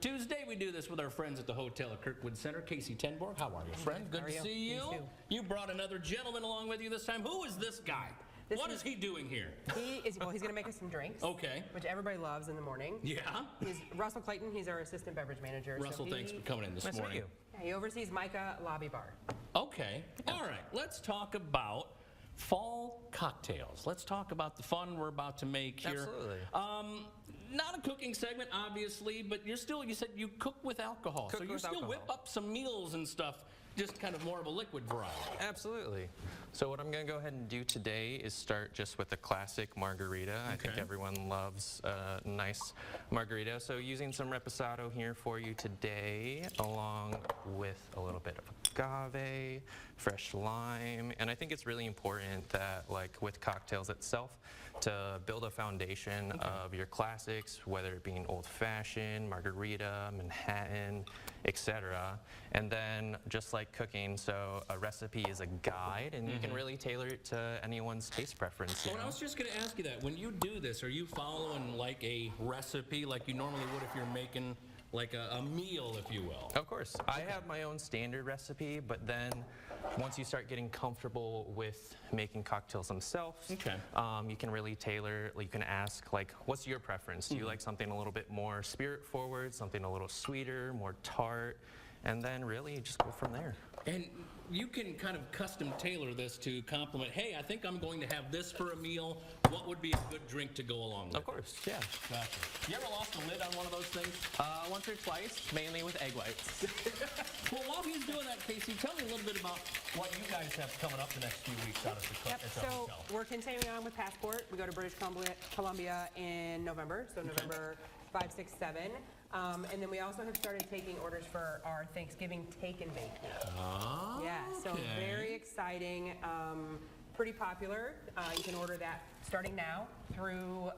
Tuesday. We do this with our friends at the hotel at Kirkwood Center. Casey Tenborg, how are you, friend? Good to see you. You brought another gentleman along with you this time. Who is this guy? What is he doing here? He's going to make us some drinks. Okay. Which everybody loves in the morning. Yeah. He's Russell Clayton. He's our assistant beverage manager. Russell, thanks for coming in this morning. Yeah, he oversees Micah Lobby Bar. Okay. All right. Let's talk about fall cocktails. Let's talk about the fun we're about to make here. Absolutely. Not a cooking segment, obviously, but you said you cook with alcohol. So you still whip up some meals and stuff, just kind of more of a liquid variety. Absolutely. So what I'm going to go ahead and do today is start just with a classic margarita. I think everyone loves a nice margarita. So using some reposado here for you today, along with a little bit of agave, fresh lime. And I think it's really important that, like with cocktails itself, to build a foundation of your classics, whether it being old-fashioned, margarita, Manhattan, etc. And then just like cooking, so a recipe is a guide, and you can really tailor it to anyone's taste preference. Well, I was just going to ask you that. When you do this, are you following like a recipe like you normally would if you're making like a meal, if you will? Of course. I have my own standard recipe, but then once you start getting comfortable with making cocktails themselves, you can really tailor, you can ask, like, what's your preference? Do you like something a little bit more spirit forward, something a little sweeter, more tart? And then really just go from there. And you can kind of custom tailor this to complement, hey, I think I'm going to have this for a meal. What would be a good drink to go along with? Of course, yeah. Gotcha. You ever lost a lid on one of those things? Once or twice, mainly with egg whites. Well, while he's doing that, Casey, tell me a little bit about what you guys have coming up the next few weeks out at the So hotel. we're continuing on with Passport. We go to British Columbia in November, so November 5, 6, 7. And then we also have started taking orders for our Thanksgiving take and bake meal. Oh, yeah, so very exciting, pretty popular. You can order that starting now through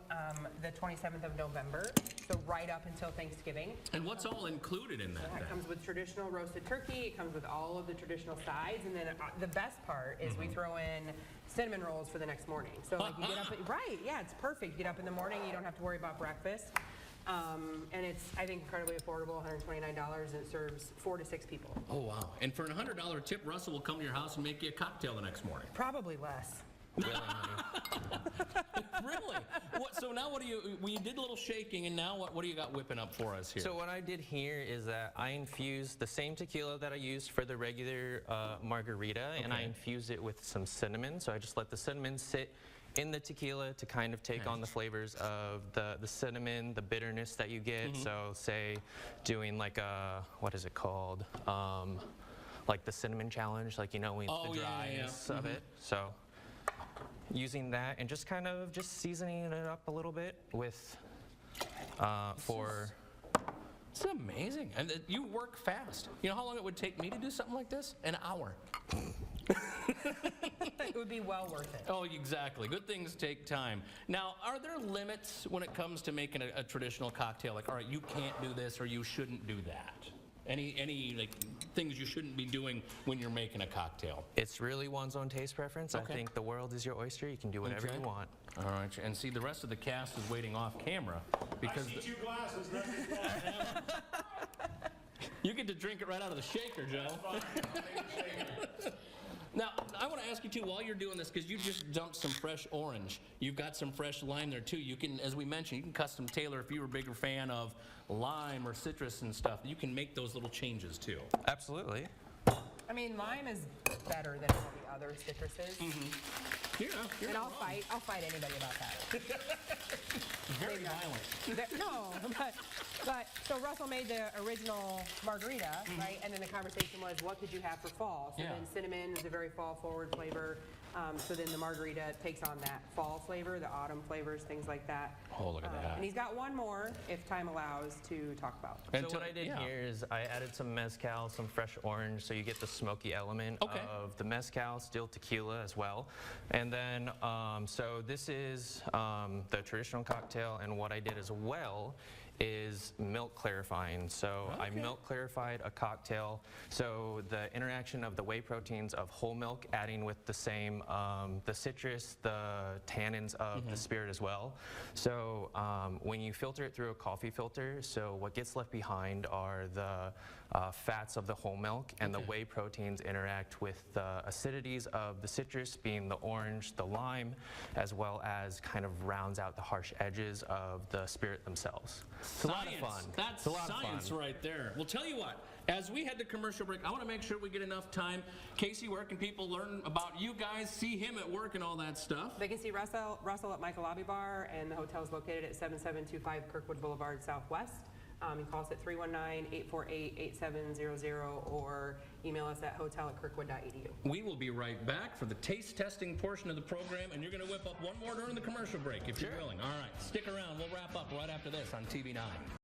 the 27th of November, so right up until Thanksgiving. And what's all included in that? It comes with traditional roasted turkey, it comes with all of the traditional sides, and then the best part is we throw in cinnamon rolls for the next morning. So like you get up, it's perfect. You get up in the morning, you don't have to worry about breakfast. And it's, I think, incredibly affordable, $129, and it serves 4 to 6 people. Oh, wow. And for a $100 tip, Russell will come to your house and make you a cocktail the next morning. Probably less. Really? So now what do you did a little shaking, and now what do you got whipping up for us here? So what I did here is that I infused the same tequila that I used for the regular margarita, and I infused it with some cinnamon. So I just let the cinnamon sit in the tequila to kind of take on the flavors of the cinnamon, the bitterness that you get. So say doing like a, what is it called? Like the cinnamon challenge, like, you know, the dryness of it. So using that and just kind of just seasoning it up a little bit with It's amazing. And you work fast. You know how long it would take me to do something like this? An hour. It would be well worth it. Oh, exactly. Good things take time. Now, are there limits when it comes to making a traditional cocktail? Like, all right, you can't do this or you shouldn't do that? Any like things you shouldn't be doing when you're making a cocktail? It's really one's own taste preference. I think the world is your oyster. You can do whatever you want. All right, and see, the rest of the cast is waiting off camera because I see 2 glasses. you get to drink it right out of the shaker, Joe. Now, I want to ask you, too, while you're doing this, because you just dumped some fresh orange. You've got some fresh lime there, too. You can, as we mentioned, you can custom tailor if you're a bigger fan of lime or citrus and stuff. You can make those little changes, too. Absolutely. I mean, lime is better than all the other citruses. Yeah, and I'll fight anybody about that. Very violent. No, but so Russell made the original margarita, right? And then the conversation was, what could you have for fall? So then cinnamon is a very fall-forward flavor. So then the margarita takes on that fall flavor, the autumn flavors, things like that. Oh, look at that. And he's got one more, if time allows, to talk about. So what I did here is I added some mezcal, some fresh orange, so you get the smoky element of the mezcal, still tequila as well. And then, so this is the traditional cocktail, and what I did as well is milk clarifying. So I milk clarified a cocktail. So the interaction of the whey proteins of whole milk adding with the same, the citrus, the tannins of the spirit as well. So when you filter it through a coffee filter, so what gets left behind are the fats of the whole milk, and the whey proteins interact with the acidities of the citrus, being the orange, the lime, as well as kind of rounds out the harsh edges of the spirit themselves. It's a lot of fun. That's It's a lot of science fun. right there. Well, tell you what, as we head to commercial break, I want to make sure we get enough time. Casey, where can people learn about you guys, see him at work and all that stuff? They can see Russell at Michael Lobby Bar, and the hotel is located at 7725 Kirkwood Boulevard Southwest. You can call us at 319-848-8700 or email us at hotel@kirkwood.edu. We will be right back for the taste testing portion of the program, and you're going to whip up one more during the commercial break if you're willing. All right, stick around. We'll wrap up right after this on TV9.